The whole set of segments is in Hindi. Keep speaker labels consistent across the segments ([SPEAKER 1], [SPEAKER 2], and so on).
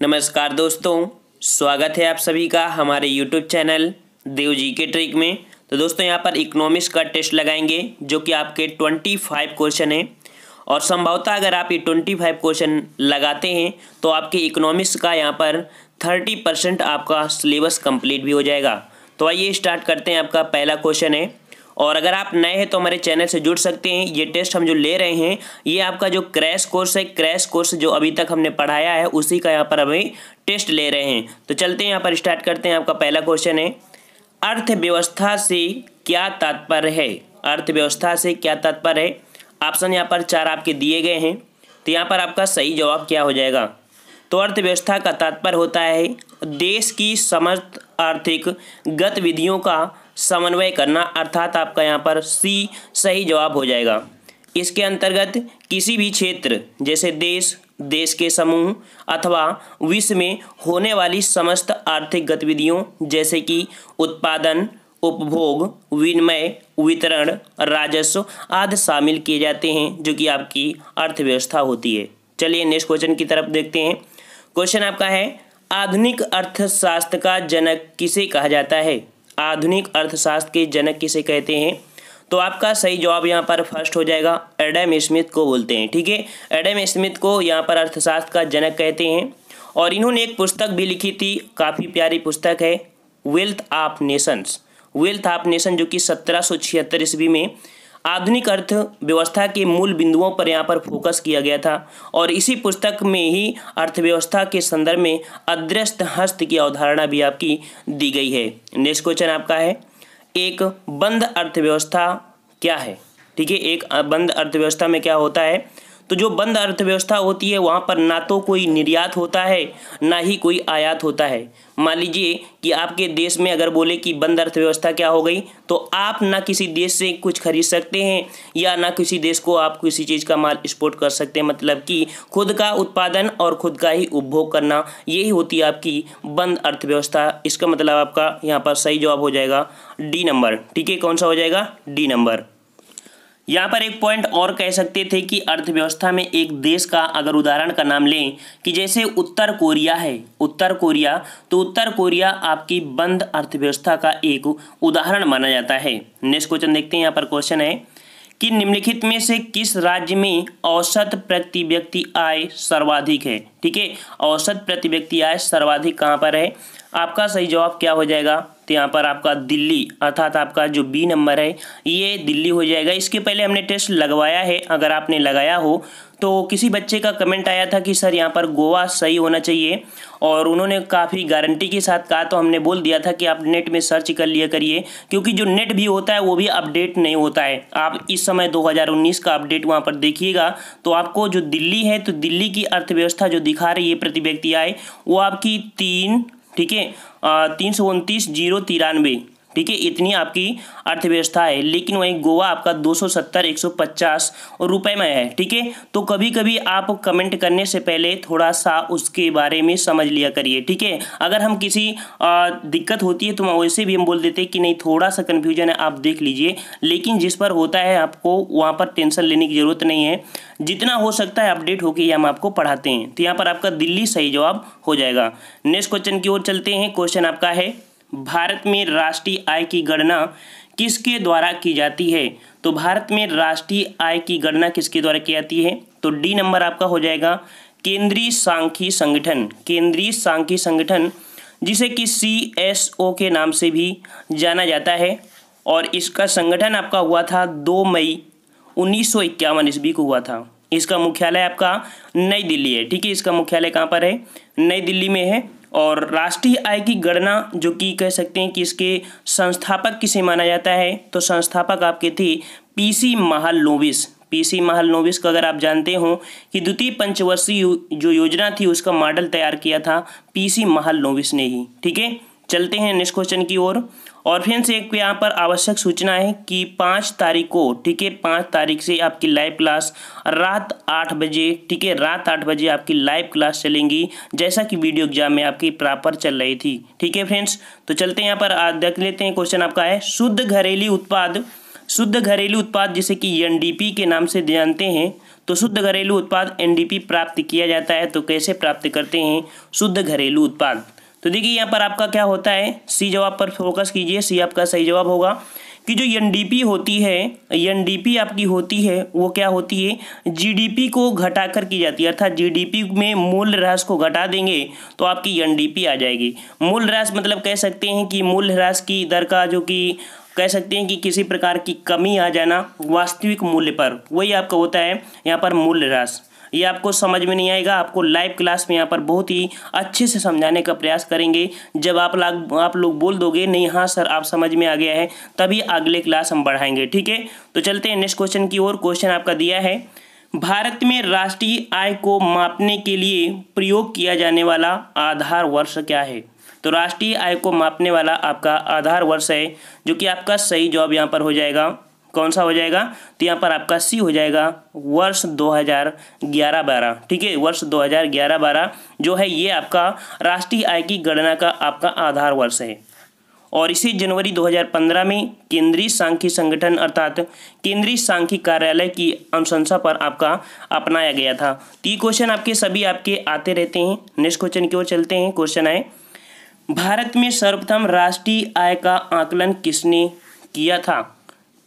[SPEAKER 1] नमस्कार दोस्तों, स्वागत है आप सभी का हमारे YouTube चैनल देव जी के ट्रिक में। तो दोस्तों यहाँ पर इकोनॉमिक्स का टेस्ट लगाएंगे जो कि आपके 25 क्वेश्चन हैं और संभवतः अगर आप ये 25 क्वेश्चन लगाते हैं तो आपके इकोनॉमिक्स का यहाँ पर 30% आपका सिलेबस कंप्लीट भी हो जाएगा। तो आइए स्टार्ट करते हैं। आपका पहला क्वेश्चन है और अगर आप नए हैं तो हमारे चैनल से जुड़ सकते हैं। ये टेस्ट हम जो ले रहे हैं ये आपका जो क्रैश कोर्स है, क्रैश कोर्स जो अभी तक हमने पढ़ाया है उसी का यहाँ पर अभी टेस्ट ले रहे हैं। तो चलते हैं यहाँ पर स्टार्ट करते हैं। आपका पहला क्वेश्चन है, अर्थव्यवस्था से क्या तात्पर्य है? अर्थव्यवस्था से क्या तात्पर्य है? ऑप्शन यहाँ पर 4 आपके दिए गए हैं। तो यहाँ पर आपका सही जवाब क्या हो जाएगा? तो अर्थव्यवस्था का तात्पर्य होता है देश की समस्त आर्थिक गतिविधियों का समन्वय करना, अर्थात आपका यहाँ पर सी सही जवाब हो जाएगा। इसके अंतर्गत किसी भी क्षेत्र जैसे देश, देश के समूह अथवा विश्व में होने वाली समस्त आर्थिक गतिविधियों जैसे कि उत्पादन, उपभोग, विनिमय, वितरण, राजस्व आदि शामिल किए जाते हैं जो कि आपकी अर्थव्यवस्था होती है। चलिए नेक्स्ट क्वेश्चन की तरफ देखते हैं। क्वेश्चन आपका है, आधुनिक अर्थशास्त्र का जनक किसे कहा जाता है? आधुनिक अर्थशास्त्र के जनक किसे कहते हैं? तो आपका सही जवाब यहाँ पर फर्स्ट हो जाएगा, एडम स्मिथ को बोलते हैं। ठीक है, एडम स्मिथ को यहाँ पर अर्थशास्त्र का जनक कहते हैं और इन्होंने एक पुस्तक भी लिखी थी, काफ़ी प्यारी पुस्तक है, wealth of Nations. Wealth of nation जो कि 1776 ईस्वी में आधुनिक अर्थव्यवस्था के मूल बिंदुओं पर यहाँ पर फोकस किया गया था और इसी पुस्तक में ही अर्थव्यवस्था के संदर्भ में अदृश्य हस्त की अवधारणा भी आपकी दी गई है। नेक्स्ट क्वेश्चन आपका है, एक बंद अर्थव्यवस्था क्या है? ठीक है, एक बंद अर्थव्यवस्था में क्या होता है? तो जो बंद अर्थव्यवस्था होती है वहाँ पर ना तो कोई निर्यात होता है ना ही कोई आयात होता है। मान लीजिए कि आपके देश में अगर बोले कि बंद अर्थव्यवस्था क्या हो गई, तो आप ना किसी देश से कुछ खरीद सकते हैं या ना किसी देश को आप किसी चीज़ का माल एक्सपोर्ट कर सकते हैं। मतलब कि खुद का उत्पादन और खुद का ही उपभोग करना, यही होती है आपकी बंद अर्थव्यवस्था। इसका मतलब आपका यहाँ पर सही जवाब हो जाएगा डी नंबर। ठीक है, कौन सा हो जाएगा? D number. यहाँ पर एक पॉइंट और कह सकते थे कि अर्थव्यवस्था में एक देश का अगर उदाहरण का नाम लें कि जैसे उत्तर कोरिया है, उत्तर कोरिया, तो उत्तर कोरिया आपकी बंद अर्थव्यवस्था का एक उदाहरण माना जाता है। नेक्स्ट क्वेश्चन देखते हैं। यहाँ पर क्वेश्चन है कि निम्नलिखित में से किस राज्य में औसत प्रति व्यक्ति आय सर्वाधिक है? ठीक है, औसत प्रति व्यक्ति आय सर्वाधिक कहाँ पर है? आपका सही जवाब क्या हो जाएगा? तो यहाँ पर आपका दिल्ली, अर्थात आपका जो बी नंबर है ये दिल्ली हो जाएगा। इसके पहले हमने टेस्ट लगवाया है, अगर आपने लगाया हो तो किसी बच्चे का कमेंट आया था कि सर यहाँ पर गोवा सही होना चाहिए और उन्होंने काफ़ी गारंटी के साथ कहा, तो हमने बोल दिया था कि आप नेट में सर्च कर लिया करिए क्योंकि जो नेट भी होता है वो भी अपडेट नहीं होता है। आप इस समय 2019 का अपडेट वहाँ पर देखिएगा तो आपको जो दिल्ली है, तो दिल्ली की अर्थव्यवस्था जो दिखा रही है प्रति व्यक्ति आय वो आपकी 329,093, ठीक है, इतनी आपकी अर्थव्यवस्था है। लेकिन वहीं गोवा आपका 270-150 रुपए में है। ठीक है, तो कभी कभी आप कमेंट करने से पहले थोड़ा सा उसके बारे में समझ लिया करिए। ठीक है, अगर हम किसी दिक्कत होती है तो वैसे भी हम बोल देते हैं कि नहीं थोड़ा सा कन्फ्यूजन है, आप देख लीजिए। लेकिन जिस पर होता है आपको वहाँ पर टेंशन लेने की ज़रूरत नहीं है, जितना हो सकता है अपडेट होकर ही हम आपको पढ़ाते हैं। तो यहाँ पर आपका दिल्ली सही जवाब हो जाएगा। नेक्स्ट क्वेश्चन की ओर चलते हैं। क्वेश्चन आपका है, भारत में राष्ट्रीय आय की गणना किसके द्वारा की जाती है? तो भारत में राष्ट्रीय आय की गणना किसके द्वारा की जाती है? तो डी नंबर आपका हो जाएगा केंद्रीय सांख्यिकी संगठन। केंद्रीय सांख्यिकी संगठन जिसे कि CSO के नाम से भी जाना जाता है और इसका संगठन आपका हुआ था 2 मई 1951 ईस्वी को हुआ था। इसका मुख्यालय आपका नई दिल्ली है। ठीक है, इसका मुख्यालय कहाँ पर है? नई दिल्ली में है। और राष्ट्रीय आय की गणना जो कि कह सकते हैं कि इसके संस्थापक किसे माना जाता है? तो संस्थापक आपके थे PC महालनोबिस। PC महालनोबिस को अगर आप जानते हो कि द्वितीय पंचवर्षीय जो योजना थी उसका मॉडल तैयार किया था PC महालनोबिस ने ही। ठीक है, चलते हैं नेक्स्ट क्वेश्चन की ओर। और फिर से एक यहाँ पर आवश्यक सूचना है कि 5 तारीख को, ठीक है, 5 तारीख से आपकी लाइव क्लास रात 8 बजे, ठीक है, रात 8 बजे आपकी लाइव क्लास चलेंगी जैसा कि वीडियो एग्जाम में आपकी प्रॉपर चल रही थी। ठीक है फ्रेंड्स, तो चलते हैं यहाँ पर देख लेते हैं। क्वेश्चन आपका है, शुद्ध घरेलू उत्पाद जिसे कि NDP के नाम से जानते हैं, तो शुद्ध घरेलू उत्पाद एनडीपी प्राप्त किया जाता है। तो कैसे प्राप्त करते हैं शुद्ध घरेलू उत्पाद? तो देखिए यहाँ पर आपका क्या होता है, सी जवाब पर फोकस कीजिए, सी आपका सही जवाब होगा कि जो एनडीपी होती है, एनडीपी आपकी होती है वो क्या होती है, जीडीपी को घटाकर की जाती है। अर्थात जीडीपी में मूल्य ह्रास को घटा देंगे तो आपकी एनडीपी आ जाएगी। मूल्य ह्रास मतलब कह सकते हैं कि मूल्य ह्रास की दर का जो कि कह सकते हैं कि किसी प्रकार की कमी आ जाना वास्तविक मूल्य पर, वही आपका होता है यहाँ पर मूल्य ह्रास। ये आपको समझ में नहीं आएगा, आपको लाइव क्लास में यहाँ पर बहुत ही अच्छे से समझाने का प्रयास करेंगे। जब आप लोग बोल दोगे नहीं हाँ सर आप समझ में आ गया है, तभी अगले क्लास हम बढ़ाएंगे। ठीक है, तो चलते हैं नेक्स्ट क्वेश्चन की ओर। क्वेश्चन आपका दिया है, भारत में राष्ट्रीय आय को मापने के लिए प्रयोग किया जाने वाला आधार वर्ष क्या है? तो राष्ट्रीय आय को मापने वाला आपका आधार वर्ष है, जो कि आपका सही जवाब यहाँ पर हो जाएगा। कौन सा हो जाएगा? तो यहाँ पर आपका सी हो जाएगा, वर्ष 2011-12। ठीक है, वर्ष 2011-12 जो है ये आपका राष्ट्रीय आय की गणना का आपका आधार वर्ष है। और इसी जनवरी 2015 में केंद्रीय सांख्यिकी संगठन अर्थात केंद्रीय सांख्यिकी कार्यालय की अनुशंसा पर आपका अपनाया गया था। तो ये क्वेश्चन आपके सभी आपके आते रहते हैं। नेक्स्ट क्वेश्चन की ओर चलते हैं। क्वेश्चन है, भारत में सर्वप्रथम राष्ट्रीय आय का आकलन किसने किया था?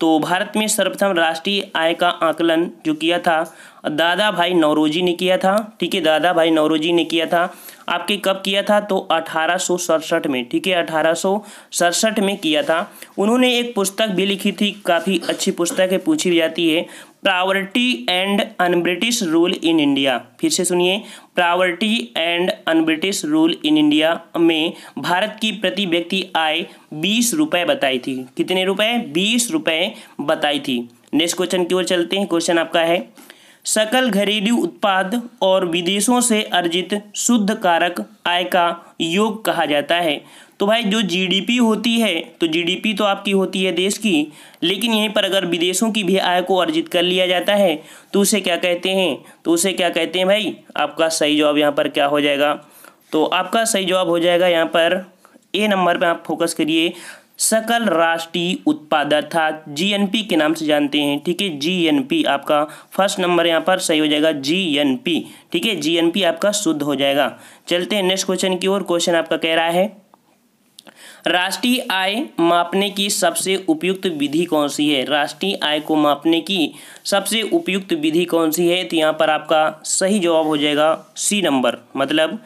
[SPEAKER 1] तो भारत में सर्वप्रथम राष्ट्रीय आय का आकलन जो किया था दादा भाई नौरोजी ने किया था। ठीक है, दादा भाई नौरोजी ने किया था। आपके कब किया था? तो 1867 में। ठीक है, 1867 में किया था। उन्होंने एक पुस्तक भी लिखी थी, काफ़ी अच्छी पुस्तक है, पूछी भी जाती है, poverty and un-British rule in India. फिर से सुनिए, poverty and un-British rule in India में भारत की प्रति व्यक्ति आय 20 रुपये बताई थी। कितने रुपए? 20 रुपये बताई थी। नेक्स्ट क्वेश्चन की ओर चलते हैं। क्वेश्चन आपका है, सकल घरेलू उत्पाद और विदेशों से अर्जित शुद्ध कारक आय का योग कहा जाता है। तो भाई जो जीडीपी होती है, तो जीडीपी तो आपकी होती है देश की, लेकिन यहीं पर अगर विदेशों की भी आय को अर्जित कर लिया जाता है तो उसे क्या कहते हैं? तो उसे क्या कहते हैं भाई? आपका सही जवाब यहाँ पर क्या हो जाएगा? तो आपका सही जवाब हो जाएगा यहाँ पर ए नंबर पर आप फोकस करिए, सकल राष्ट्रीय उत्पाद अर्थात जीएनपी के नाम से जानते हैं। ठीक है, जीएनपी आपका फर्स्ट नंबर यहाँ पर सही हो जाएगा, जीएनपी। ठीक है, जीएनपी आपका शुद्ध हो जाएगा। चलते हैं नेक्स्ट क्वेश्चन की ओर। क्वेश्चन आपका कह रहा है, राष्ट्रीय आय मापने की सबसे उपयुक्त विधि कौन सी है? राष्ट्रीय आय को मापने की सबसे उपयुक्त विधि कौन सी है? तो यहाँ पर आपका सही जवाब हो जाएगा सी नंबर, मतलब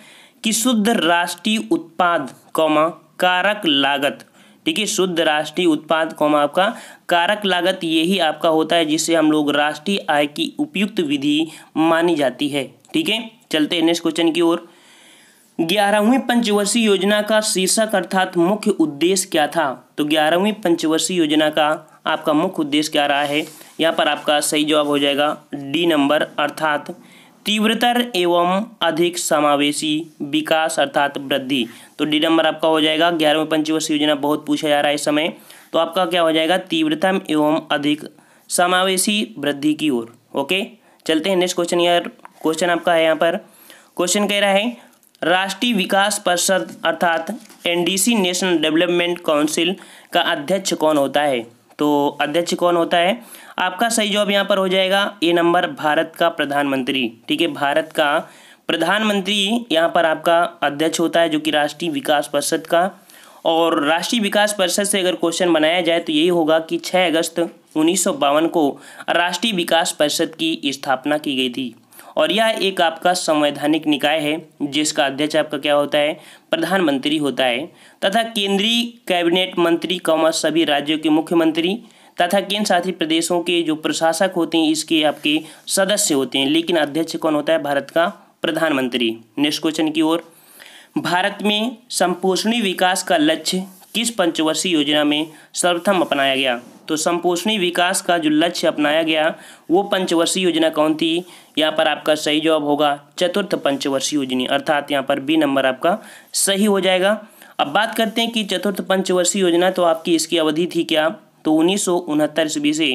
[SPEAKER 1] कि शुद्ध राष्ट्रीय उत्पाद कौमा कारक लागत। ठीक है, शुद्ध राष्ट्रीय उत्पाद कौमा आपका कारक लागत, यही आपका होता है जिससे हम लोग राष्ट्रीय आय की उपयुक्त विधि मानी जाती है। ठीक है, चलते हैं नेक्स्ट क्वेश्चन की ओर। 11वीं पंचवर्षीय योजना का शीर्षक अर्थात मुख्य उद्देश्य क्या था? तो 11वीं पंचवर्षीय योजना का आपका मुख्य उद्देश्य क्या रहा है? यहाँ पर आपका सही जवाब हो जाएगा डी नंबर, अर्थात तीव्रतर एवं अधिक समावेशी विकास अर्थात वृद्धि। तो डी नंबर आपका हो जाएगा। 11वीं पंचवर्षीय योजना बहुत पूछा जा रहा है इस समय, तो आपका क्या हो जाएगा? तीव्रतम एवं अधिक समावेशी वृद्धि की ओर। ओके, चलते हैं नेक्स्ट क्वेश्चन। यार क्वेश्चन आपका है यहाँ पर, क्वेश्चन कह रहा है, राष्ट्रीय विकास परिषद अर्थात एनडीसी नेशनल डेवलपमेंट काउंसिल का अध्यक्ष कौन होता है? तो अध्यक्ष कौन होता है? आपका सही जवाब यहाँ पर हो जाएगा ए नंबर, भारत का प्रधानमंत्री। ठीक है, भारत का प्रधानमंत्री यहाँ पर आपका अध्यक्ष होता है, जो कि राष्ट्रीय विकास परिषद का। और राष्ट्रीय विकास परिषद से अगर क्वेश्चन बनाया जाए तो यही होगा कि 6 अगस्त 1952 को राष्ट्रीय विकास परिषद की स्थापना की गई थी। और यह एक आपका संवैधानिक निकाय है जिसका अध्यक्ष आपका क्या होता है? प्रधानमंत्री होता है, तथा केंद्रीय कैबिनेट मंत्री कौमा सभी राज्यों के मुख्यमंत्री तथा केंद्र शासित प्रदेशों के जो प्रशासक होते हैं इसके आपके सदस्य होते हैं, लेकिन अध्यक्ष कौन होता है? भारत का प्रधानमंत्री। नेक्स्ट क्वेश्चन की ओर, भारत में संपोषणी विकास का लक्ष्य किस पंचवर्षीय योजना में सर्वप्रथम अपनाया गया? तो संपोषणी विकास का जो लक्ष्य अपनाया गया वो पंचवर्षीय योजना कौन थी? यहाँ पर आपका सही जवाब होगा चतुर्थ पंचवर्षीय योजना, अर्थात यहाँ पर बी नंबर आपका सही हो जाएगा। अब बात करते हैं कि चतुर्थ पंचवर्षीय योजना तो आपकी इसकी अवधि थी क्या? तो 1969 ईस्वी से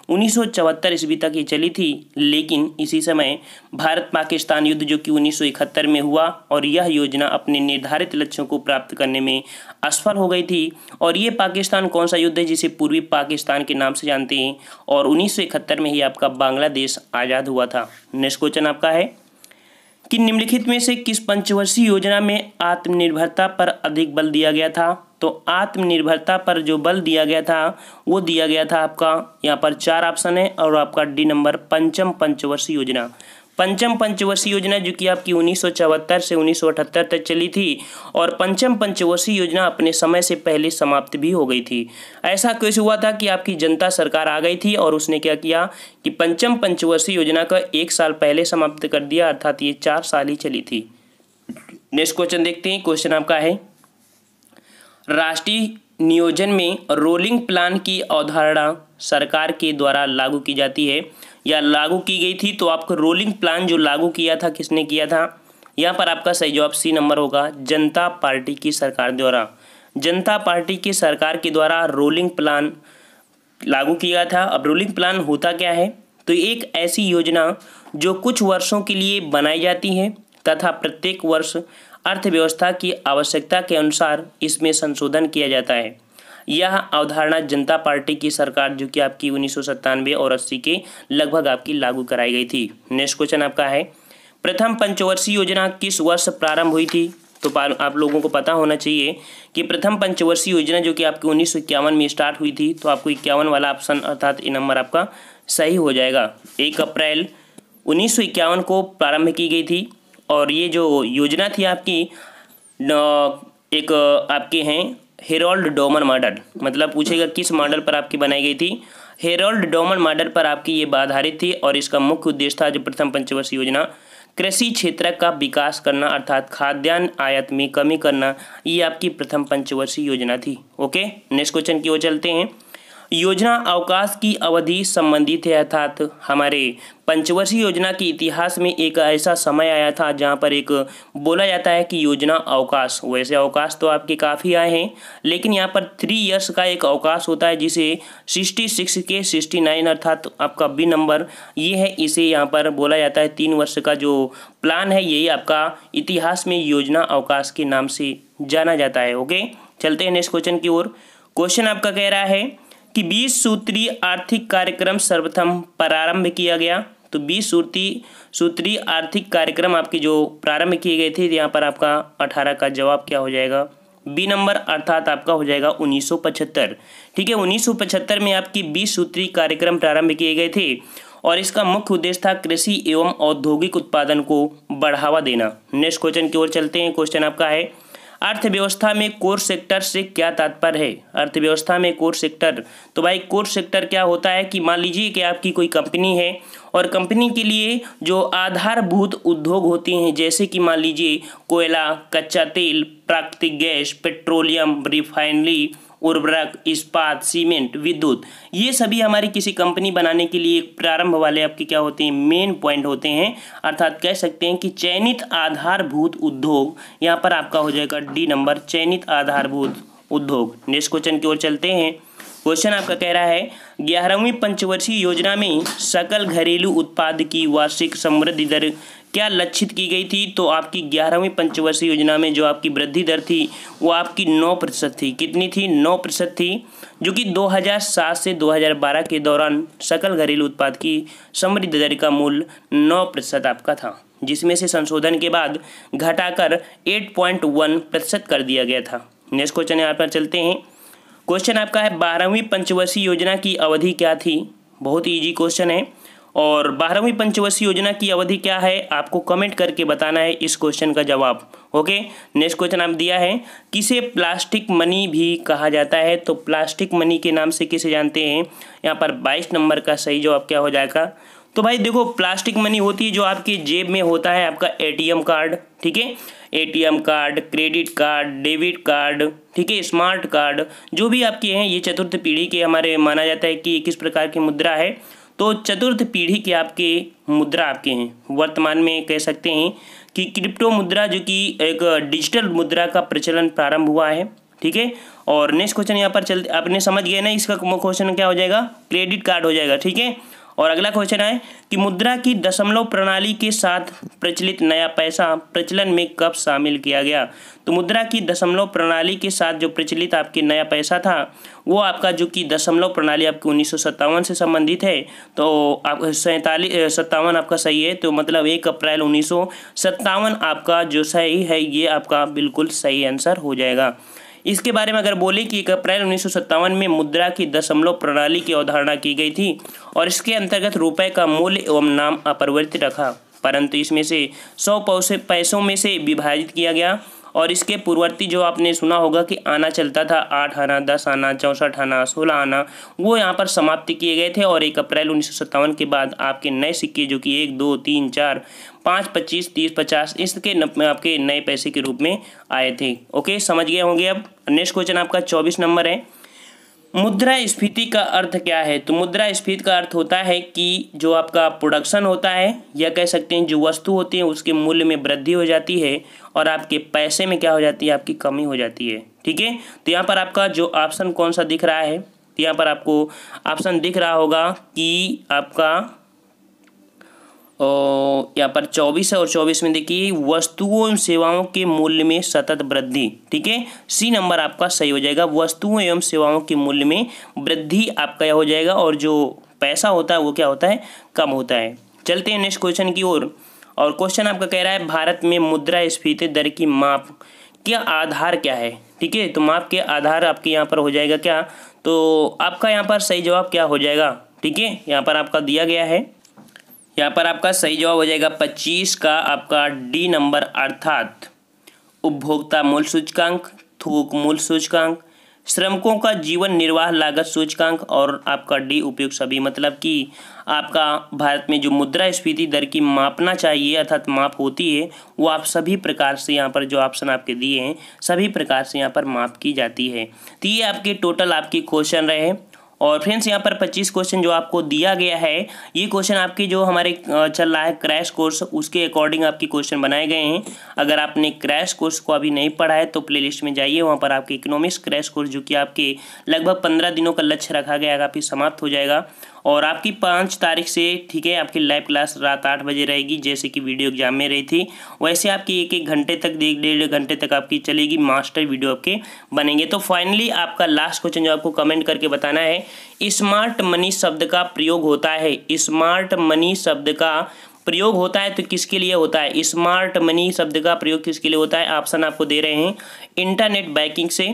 [SPEAKER 1] 1974 ईस्वी तक ये चली थी, लेकिन इसी समय भारत पाकिस्तान युद्ध जो कि 1971 में हुआ और यह योजना अपने निर्धारित लक्ष्यों को प्राप्त करने में असफल हो गई थी। और ये पाकिस्तान कौन सा युद्ध है जिसे पूर्वी पाकिस्तान के नाम से जानते हैं, और 1971 में ही आपका बांग्लादेश आज़ाद हुआ था। नेक्स्ट क्वेश्चन आपका है कि निम्नलिखित में से किस पंचवर्षीय योजना में आत्मनिर्भरता पर अधिक बल दिया गया था। तो आत्मनिर्भरता पर जो बल दिया गया था वो दिया गया था आपका, यहाँ पर 4 ऑप्शन है और आपका डी नंबर पंचम पंचवर्षीय योजना। पंचम पंचवर्षीय योजना जो कि आपकी 1974 से 1978 तक चली थी और पंचम पंचवर्षीय योजना अपने समय से पहले समाप्त भी हो गई थी। ऐसा कैसे हुआ था कि आपकी जनता सरकार आ गई थी और उसने क्या किया कि पंचम पंचवर्षीय योजना का 1 साल पहले समाप्त कर दिया, अर्थात ये 4 साल ही चली थी। नेक्स्ट क्वेश्चन देखते हैं। क्वेश्चन आपका है राष्ट्रीय नियोजन में रोलिंग प्लान की अवधारणा सरकार के द्वारा लागू की जाती है या लागू की गई थी। तो आपको रोलिंग प्लान जो लागू किया था किसने किया था, यहाँ पर आपका सही जवाब सी नंबर होगा, जनता पार्टी की सरकार द्वारा। जनता पार्टी की सरकार के द्वारा रोलिंग प्लान लागू किया था। अब रोलिंग प्लान होता क्या है, तो एक ऐसी योजना जो कुछ वर्षों के लिए बनाई जाती है तथा प्रत्येक वर्ष अर्थव्यवस्था की आवश्यकता के अनुसार इसमें संशोधन किया जाता है। यह अवधारणा जनता पार्टी की सरकार जो कि आपकी 1997 और 80 के लगभग आपकी लागू कराई गई थी। नेक्स्ट क्वेश्चन आपका है प्रथम पंचवर्षीय योजना किस वर्ष प्रारंभ हुई थी। तो आप लोगों को पता होना चाहिए कि प्रथम पंचवर्षीय योजना जो कि आपकी 1951 में स्टार्ट हुई थी। तो आपको 51 वाला ऑप्शन अर्थात ये नंबर आपका सही हो जाएगा। 1 अप्रैल 1951 को प्रारंभ की गई थी और ये जो योजना थी आपकी एक आपके हैं हेरोल्ड डोमन मॉडल, मतलब पूछेगा किस मॉडल पर आपकी बनाई गई थी। हेरोल्ड डोमन मॉडल पर आपकी ये आधारित थी और इसका मुख्य उद्देश्य था जो प्रथम पंचवर्षीय योजना कृषि क्षेत्र का विकास करना अर्थात खाद्यान्न आयात में कमी करना, ये आपकी प्रथम पंचवर्षीय योजना थी। ओके, नेक्स्ट क्वेश्चन की ओर चलते हैं। योजना अवकाश की अवधि संबंधित है, अर्थात हमारे पंचवर्षीय योजना के इतिहास में एक ऐसा समय आया था जहां पर एक बोला जाता है कि योजना अवकाश, वैसे अवकाश तो आपके काफ़ी आए हैं लेकिन यहां पर 3 इयर्स का एक अवकाश होता है जिसे 66 के 69 अर्थात आपका बी नंबर ये है, इसे यहां पर बोला जाता है 3 वर्ष का जो प्लान है यही आपका इतिहास में योजना अवकाश के नाम से जाना जाता है। ओके, चलते हैं नेक्स्ट क्वेश्चन की ओर। क्वेश्चन आपका कह रहा है कि 20 सूत्रीय आर्थिक कार्यक्रम सर्वप्रथम प्रारंभ किया गया। तो 20 सूत्रीय आर्थिक कार्यक्रम आपके जो प्रारंभ किए गए थे, यहाँ पर आपका 18 का जवाब क्या हो जाएगा, बी नंबर, अर्थात आपका हो जाएगा 1975। ठीक है, 1975 में आपकी 20 सूत्रीय कार्यक्रम प्रारंभ किए गए थे और इसका मुख्य उद्देश्य था कृषि एवं औद्योगिक उत्पादन को बढ़ावा देना। नेक्स्ट क्वेश्चन की ओर चलते हैं। क्वेश्चन आपका है अर्थव्यवस्था में कोर सेक्टर से क्या तात्पर्य है। अर्थव्यवस्था में कोर सेक्टर, तो भाई कोर सेक्टर क्या होता है कि मान लीजिए कि आपकी कोई कंपनी है और कंपनी के लिए जो आधारभूत उद्योग होते हैं जैसे कि मान लीजिए कोयला, कच्चा तेल, प्राकृतिक गैस, पेट्रोलियम, रिफाइनरी, उर्वरक, इस्पात, सीमेंट, विद्युत, ये सभी हमारी किसी कंपनी बनाने के लिए प्रारंभ वाले आपके क्या होते हैं, मेन पॉइंट होते हैं, अर्थात कह सकते हैं कि चयनित आधारभूत उद्योग, यहाँ पर आपका हो जाएगा डी नंबर, चयनित आधारभूत उद्योग। नेक्स्ट क्वेश्चन की ओर चलते हैं। क्वेश्चन आपका कह रहा है 11वीं पंचवर्षीय योजना में सकल घरेलू उत्पाद की वार्षिक समृद्धि दर क्या लक्षित की गई थी। तो आपकी 11वीं पंचवर्षीय योजना में जो आपकी वृद्धि दर थी वो आपकी 9% थी। कितनी थी, 9% थी, जो कि 2007 से 2012 के दौरान सकल घरेलू उत्पाद की समृद्धि दर का मूल्य 9% आपका था, जिसमें से संशोधन के बाद घटाकर 8.1% कर दिया गया था। नेक्स्ट क्वेश्चन यहाँ पर चलते हैं। क्वेश्चन आपका है 12वीं पंचवर्षीय योजना की अवधि क्या थी। बहुत इजी क्वेश्चन है और 12वीं पंचवर्षीय योजना की अवधि क्या है आपको कमेंट करके बताना है इस क्वेश्चन का जवाब। ओके, नेक्स्ट क्वेश्चन आप दिया है किसे प्लास्टिक मनी भी कहा जाता है। तो प्लास्टिक मनी के नाम से किसे जानते हैं, यहाँ पर 22 नंबर का सही जवाब क्या हो जाएगा। तो भाई देखो, प्लास्टिक मनी होती है जो आपकी जेब में होता है आपका एटीएम कार्ड, ठीक है, ATM card, credit card, debit card, ठीक है, स्मार्ट कार्ड, जो भी आपके हैं ये चतुर्थ पीढ़ी के हमारे माना जाता है कि किस प्रकार की मुद्रा है। तो चतुर्थ पीढ़ी के आपके मुद्रा आपके हैं। वर्तमान में कह सकते हैं कि क्रिप्टो मुद्रा जो कि एक डिजिटल मुद्रा का प्रचलन प्रारंभ हुआ है, ठीक है। और नेक्स्ट क्वेश्चन यहाँ पर चलते, आपने समझ गए ना, इसका क्वेश्चन क्या हो जाएगा, क्रेडिट कार्ड हो जाएगा, ठीक है। और अगला क्वेश्चन है कि मुद्रा की दशमलव प्रणाली के साथ प्रचलित नया पैसा प्रचलन में कब शामिल किया गया। तो मुद्रा की दशमलव प्रणाली के साथ जो प्रचलित आपके नया पैसा था वो आपका जो कि दशमलव प्रणाली आपकी 1957 से संबंधित है। तो आप 57 आपका सही है, तो मतलब 1 अप्रैल 1957 आपका जो सही है, ये आपका बिल्कुल सही आंसर हो जाएगा। इसके बारे में अगर बोले कि 1 अप्रैल 1957 में मुद्रा की दशमलव प्रणाली की अवधारणा की गई थी और इसके अंतर्गत रुपए का मूल्य एवं नाम अपरिवर्तित रखा, परंतु इसमें से 100 पैसों में से विभाजित किया गया। और इसके पूर्ववर्ती जो आपने सुना होगा कि आना चलता था, 8 आना, 10 आना, 64 आना, 16 आना, वो यहाँ पर समाप्त किए गए थे। और 1 अप्रैल 1957 के बाद आपके नए सिक्के जो कि 1, 2, 3, 4, 5, 25, 30, 50 इसके आपके नए पैसे के रूप में आए थे। ओके, समझ गए होंगे। अब नेक्स्ट क्वेश्चन आपका 24 नंबर है, मुद्रास्फीति का अर्थ क्या है। तो मुद्रास्फीति का अर्थ होता है कि जो आपका प्रोडक्शन होता है या कह सकते हैं जो वस्तु होती है उसके मूल्य में वृद्धि हो जाती है और आपके पैसे में क्या हो जाती है, आपकी कमी हो जाती है, ठीक है। तो यहाँ पर आपका जो ऑप्शन कौन सा दिख रहा है, तो यहाँ पर आपको ऑप्शन दिख रहा होगा कि आपका यहाँ पर 24 है और 24 में देखिए वस्तुओं एवं सेवाओं के मूल्य में सतत वृद्धि, ठीक है। सी नंबर आपका सही हो जाएगा, वस्तुओं एवं सेवाओं के मूल्य में वृद्धि आपका यह हो जाएगा और जो पैसा होता है वो क्या होता है, कम होता है। चलते हैं नेक्स्ट क्वेश्चन की ओर। और क्वेश्चन आपका कह रहा है भारत में मुद्रास्फीति दर की माप के आधार क्या है, ठीक है। तो माप के आधार आपके यहाँ पर हो जाएगा क्या, तो आपका यहाँ पर सही जवाब क्या हो जाएगा, ठीक है। यहाँ पर आपका दिया गया है, यहाँ पर आपका सही जवाब हो जाएगा 25 का आपका डी नंबर, अर्थात उपभोक्ता मूल्य सूचकांक, थोक मूल्य सूचकांक, श्रमिकों का जीवन निर्वाह लागत सूचकांक और आपका डी उपयुक्त सभी। मतलब कि आपका भारत में जो मुद्रास्फीति दर की मापना चाहिए अर्थात माप होती है वो आप सभी प्रकार से यहाँ पर जो ऑप्शन आपके दिए हैं सभी प्रकार से यहाँ पर माप की जाती है। तो ये आपके टोटल आपकी क्वेश्चन रहे। और फ्रेंड्स यहाँ पर 25 क्वेश्चन जो आपको दिया गया है ये क्वेश्चन आपके जो हमारे चल रहा है क्रैश कोर्स उसके अकॉर्डिंग आपके क्वेश्चन बनाए गए हैं। अगर आपने क्रैश कोर्स को अभी नहीं पढ़ा है तो प्लेलिस्ट में जाइए, वहाँ पर आपके इकोनॉमिक्स क्रैश कोर्स जो कि आपके लगभग 15 दिनों का लक्ष्य रखा गया है काफ़ी समाप्त हो जाएगा। और आपकी 5 तारीख से, ठीक है, आपकी लाइव क्लास रात 8 बजे रहेगी, जैसे कि वीडियो एग्जाम में रही थी वैसे आपकी 1-1 घंटे तक, 1-1.5 घंटे तक आपकी चलेगी, मास्टर वीडियो आपके बनेंगे। तो फाइनली आपका लास्ट क्वेश्चन जो आपको कमेंट करके बताना है, स्मार्ट मनी शब्द का प्रयोग होता है, स्मार्ट मनी शब्द का प्रयोग होता है तो किसके लिए होता है, स्मार्ट मनी शब्द का प्रयोग किसके लिए होता है। ऑप्शन आपको दे रहे हैं, इंटरनेट बैंकिंग से,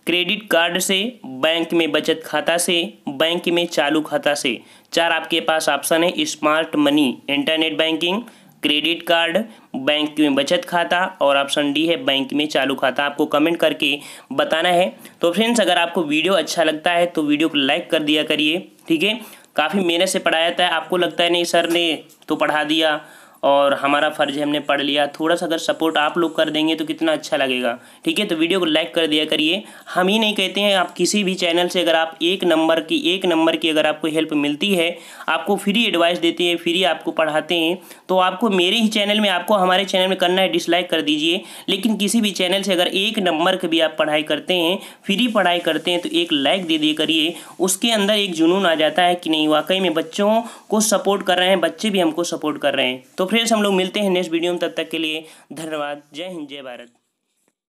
[SPEAKER 1] क्रेडिट कार्ड से, बैंक में बचत खाता से, बैंक में चालू खाता से। 4 आपके पास ऑप्शन है, smart money, internet banking, credit card, bank में बचत खाता और ऑप्शन डी है बैंक में चालू खाता। आपको कमेंट करके बताना है। तो फ्रेंड्स अगर आपको वीडियो अच्छा लगता है तो वीडियो को लाइक कर दिया करिए, ठीक है। काफ़ी मेहनत से पढ़ाया जाता है, आपको लगता है नहीं सर ने तो पढ़ा दिया और हमारा फ़र्ज है हमने पढ़ लिया, थोड़ा सा अगर सपोर्ट आप लोग कर देंगे तो कितना अच्छा लगेगा, ठीक है। तो वीडियो को लाइक कर दिया करिए। हम ही नहीं कहते हैं, आप किसी भी चैनल से अगर आप एक नंबर की अगर आपको हेल्प मिलती है, आपको फ्री एडवाइस देते हैं, फ्री आपको पढ़ाते हैं, तो आपको मेरे ही चैनल में, आपको हमारे चैनल में करना है डिसलाइक कर दीजिए। लेकिन किसी भी चैनल से अगर 1 नंबर की भी आप पढ़ाई करते हैं, फ्री पढ़ाई करते हैं, तो एक लाइक दे दिए करिए। उसके अंदर एक जुनून आ जाता है कि नहीं वाकई में बच्चों को सपोर्ट कर रहे हैं, बच्चे भी हमको सपोर्ट कर रहे हैं। तो फ्रेंड्स हम लोग मिलते हैं नेक्स्ट वीडियो में, तब तक के लिए धन्यवाद। जय हिंद, जय भारत।